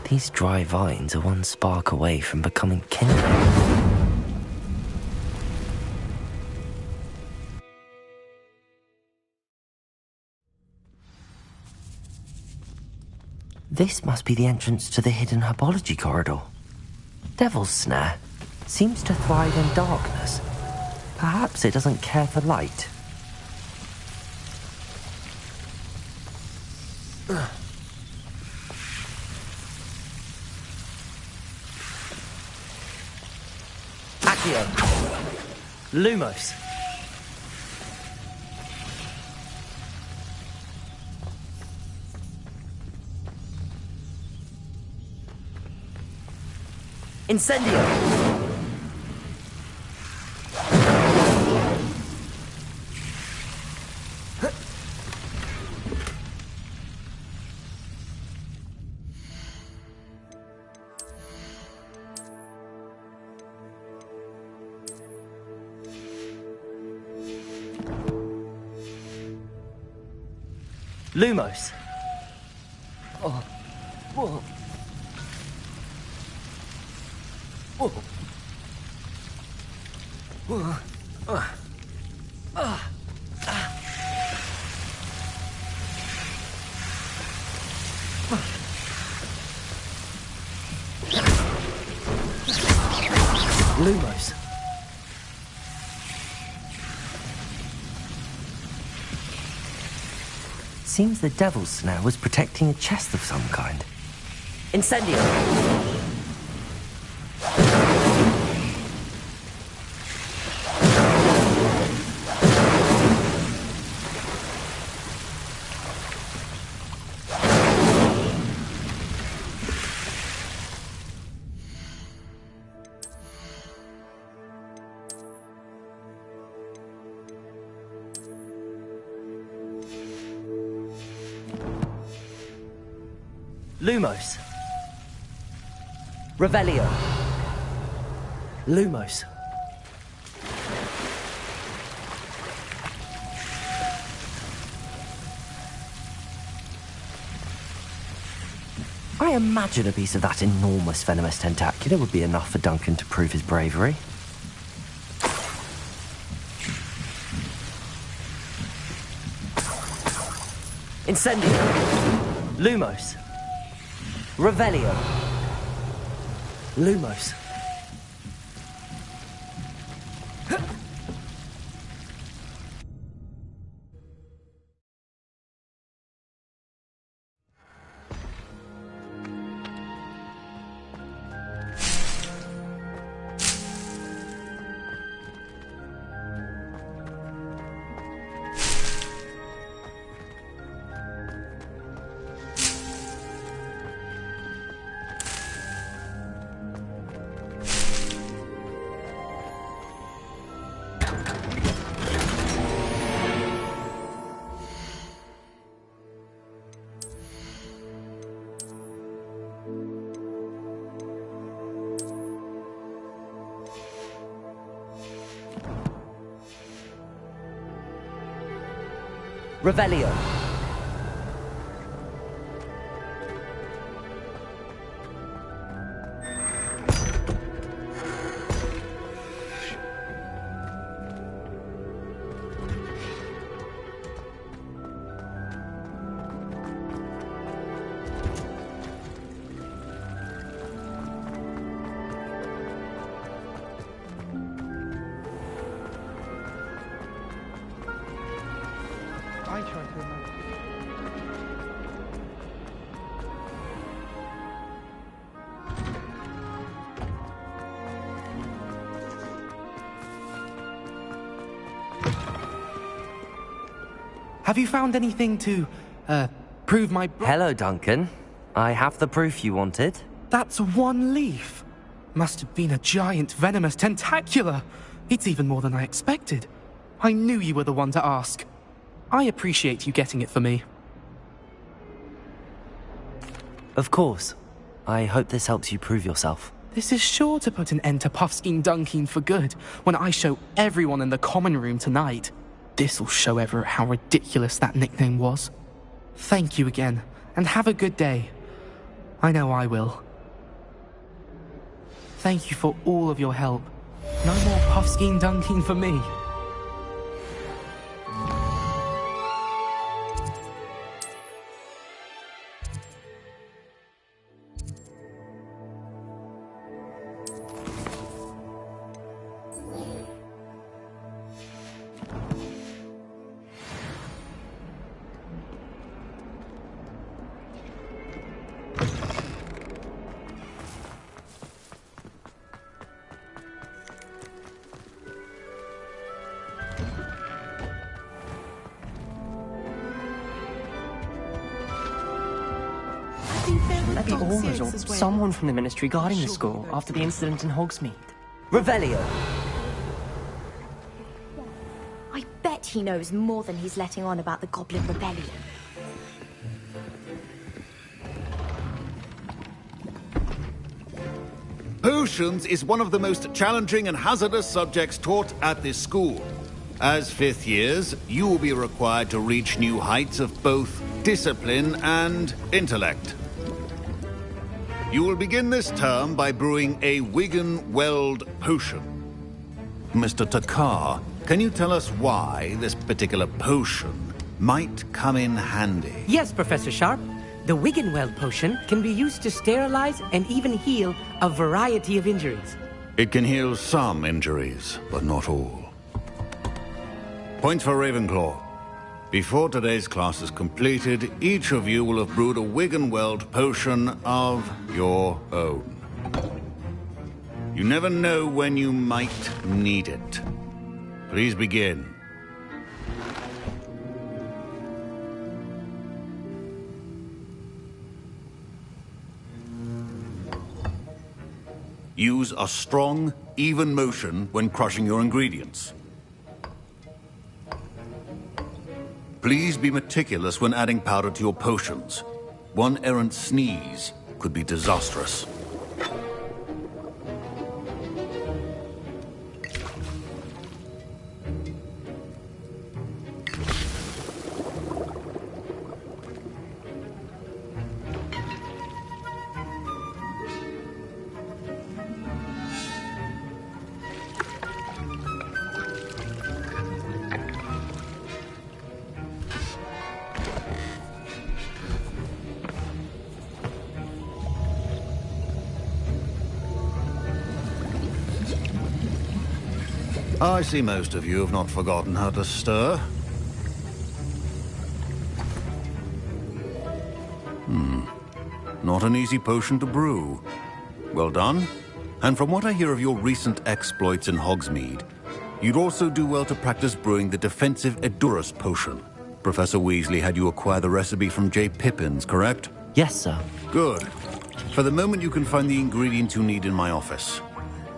These dry vines are one spark away from becoming kindling. This must be the entrance to the hidden herbology corridor. Devil's Snare seems to thrive in darkness. Perhaps it doesn't care for light. Accio. Lumos. Incendio. Lumos. Oh. Whoa. Whoa. Whoa. Lumos. Seems the Devil's Snare was protecting a chest of some kind. Incendio! Lumos. Revelio. Lumos. I imagine a piece of that enormous venomous tentacular would be enough for Duncan to prove his bravery. Incendio. Lumos. Revelio. Lumos. Revelio.
I try to remember. Have you found anything to, prove my...
Hello, Duncan. I have the proof you wanted.
That's one leaf. Must have been a giant venomous tentacula. It's even more than I expected. I knew you were the one to ask. I appreciate you getting it for me.
Of course. I hope this helps you prove yourself.
This is sure to put an end to Puffskein Dunkeen for good when I show everyone in the common room tonight. This'll show Everett how ridiculous that nickname was. Thank you again, and have a good day. I know I will. Thank you for all of your help. No more Puffskein Dunkeen for me.
The Aurors or someone from the Ministry guarding the school after the incident in Hogsmeade.
Revelio!
I bet he knows more than he's letting on about the Goblin Rebellion.
Potions is one of the most challenging and hazardous subjects taught at this school. As fifth years, you will be required to reach new heights of both discipline and intellect. You will begin this term by brewing a Wigan-Weld potion. Mr. Takar, can you tell us why this particular potion might come in handy?
Yes, Professor Sharp. The Wigan-Weld potion can be used to sterilize and even heal a variety of injuries.
It can heal some injuries, but not all. Points for Ravenclaw. Before today's class is completed, each of you will have brewed a Wigan-Weld potion of your own. You never know when you might need it. Please begin. Use a strong, even motion when crushing your ingredients. Please be meticulous when adding powder to your potions. One errant sneeze could be disastrous. I see most of you have not forgotten how to stir. Not an easy potion to brew. Well done. And from what I hear of your recent exploits in Hogsmeade, you'd also do well to practice brewing the defensive Edurus potion. Professor Weasley had you acquire the recipe from J. Pippins, correct?
Yes, sir.
Good. For the moment, you can find the ingredients you need in my office.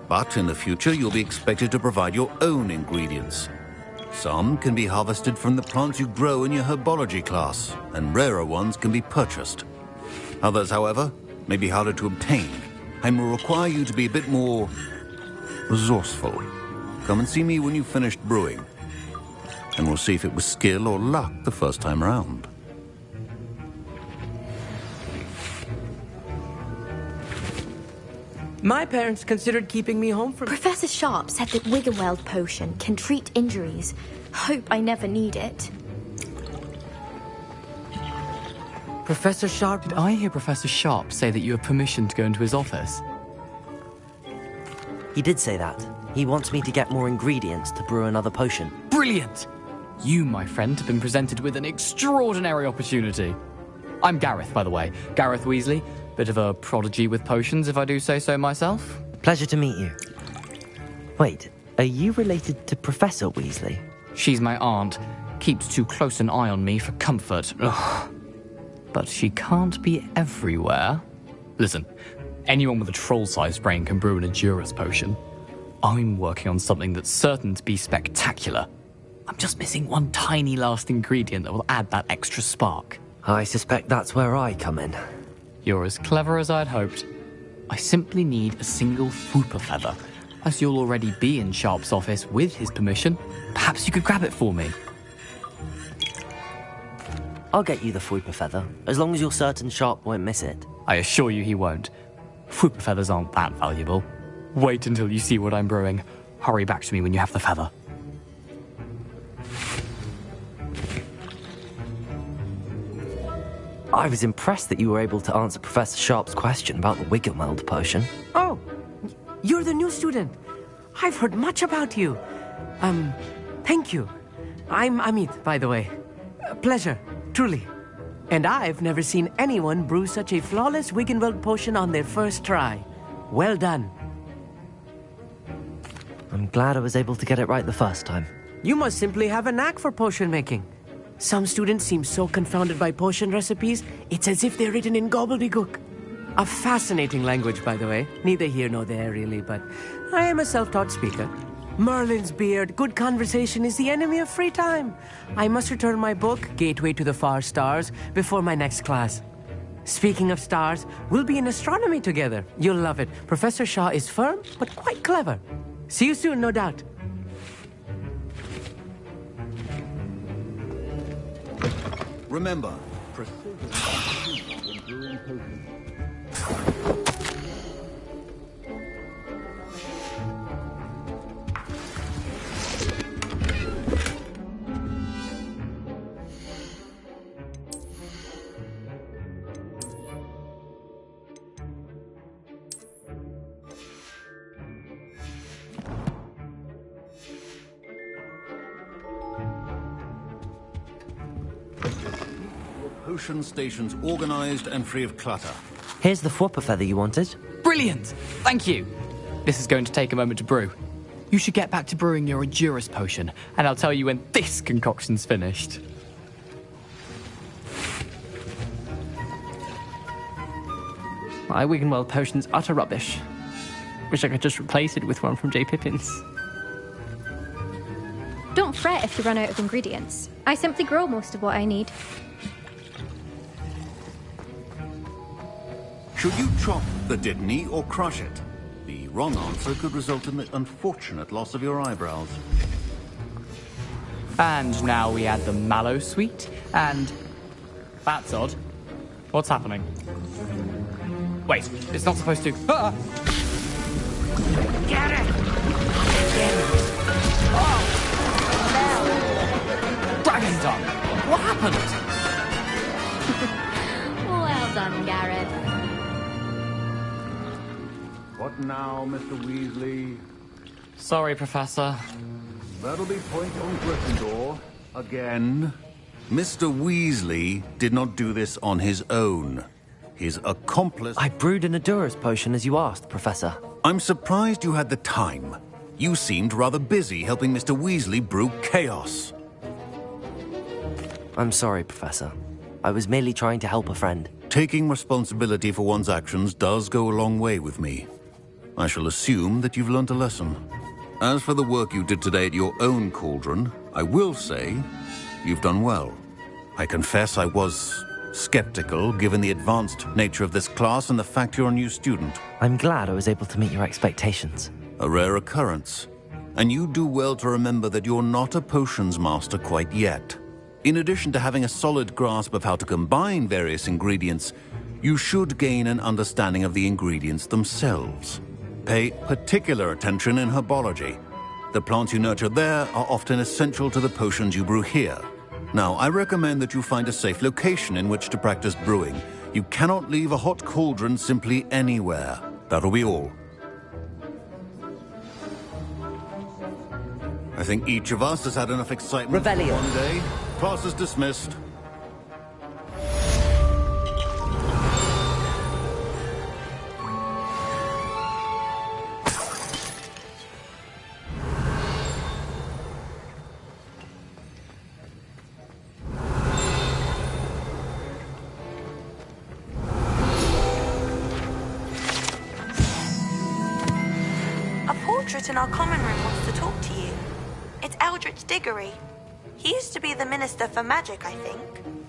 But in the future, you'll be expected to provide your own ingredients. Some can be harvested from the plants you grow in your herbology class, and rarer ones can be purchased. Others, however, may be harder to obtain, and will require you to be a bit more resourceful. Come and see me when you've finished brewing, and we'll see if it was skill or luck the first time around.
My parents considered keeping me home from...
Professor Sharp said that Wigan-Weld potion can treat injuries. Hope I never need it.
Professor Sharp...
Did I hear Professor Sharp say that you have permission to go into his office?
He did say that. He wants me to get more ingredients to brew another potion.
Brilliant! You, my friend, have been presented with an extraordinary opportunity. I'm Gareth, by the way. Gareth Weasley. Bit of a prodigy with potions, if I do say so myself.
Pleasure to meet you. Wait, are you related to Professor Weasley?
She's my aunt. Keeps too close an eye on me for comfort. Ugh. But she can't be everywhere. Listen, anyone with a troll-sized brain can brew an Edurus potion. I'm working on something that's certain to be spectacular. I'm just missing one tiny last ingredient that will add that extra spark.
I suspect that's where I come in.
You're as clever as I'd hoped. I simply need a single Fwooper feather. As you'll already be in Sharp's office with his permission, perhaps you could grab it for me.
I'll get you the Fwooper feather, as long as you're certain Sharp won't miss it.
I assure you he won't. Fwooper feathers aren't that valuable. Wait until you see what I'm brewing. Hurry back to me when you have the feather.
I was impressed that you were able to answer Professor Sharp's question about the Wiggenweld potion.
Oh, you're the new student. I've heard much about you. Thank you. I'm Amit, by the way. Pleasure, truly. And I've never seen anyone brew such a flawless Wiggenweld potion on their first try. Well done.
I'm glad I was able to get it right the first time.
You must simply have a knack for potion making. Some students seem so confounded by potion recipes, it's as if they're written in gobbledygook. A fascinating language, by the way. Neither here nor there, really, but I am a self-taught speaker. Merlin's beard, good conversation is the enemy of free time. I must return my book, Gateway to the Far Stars, before my next class. Speaking of stars, we'll be in astronomy together. You'll love it. Professor Shaw is firm, but quite clever. See you soon, no doubt.
Remember, potion stations organized and free of clutter.
Here's the Fwooper feather you wanted.
Brilliant! Thank you! This is going to take a moment to brew. You should get back to brewing your Endurus potion, and I'll tell you when this concoction's finished.
My Wiggenweld potion's utter rubbish. Wish I could just replace it with one from J. Pippin's.
Don't fret if you run out of ingredients. I simply grow most of what I need.
Should you chop the Dittany or crush it? The wrong answer could result in the unfortunate loss of your eyebrows.
And now we add the mallow sweet, and... That's odd. What's happening? Wait, it's not supposed to... Ah!
Get it!
Dragon tongue! What happened?
Well done, Gareth.
What now, Mr. Weasley?
Sorry, Professor.
That'll be point on Gryffindor. Again. Mr. Weasley did not do this on his own. His accomplice...
I brewed an Endurus potion as you asked, Professor.
I'm surprised you had the time. You seemed rather busy helping Mr. Weasley brew chaos.
I'm sorry, Professor. I was merely trying to help a friend.
Taking responsibility for one's actions does go a long way with me. I shall assume that you've learnt a lesson. As for the work you did today at your own cauldron, I will say you've done well. I confess I was skeptical, given the advanced nature of this class and the fact you're a new student.
I'm glad I was able to meet your expectations.
A rare occurrence. And you do well to remember that you're not a potions master quite yet. In addition to having a solid grasp of how to combine various ingredients, you should gain an understanding of the ingredients themselves. Pay particular attention in herbology. The plants you nurture there are often essential to the potions you brew here. Now, I recommend that you find a safe location in which to practice brewing. You cannot leave a hot cauldron simply anywhere. That'll be all. I think each of us has had enough excitement for one day. Class is dismissed.
A
portrait in our common room wants to talk to you. It's Eldritch Diggory. He used to be the Minister for Magic, I think.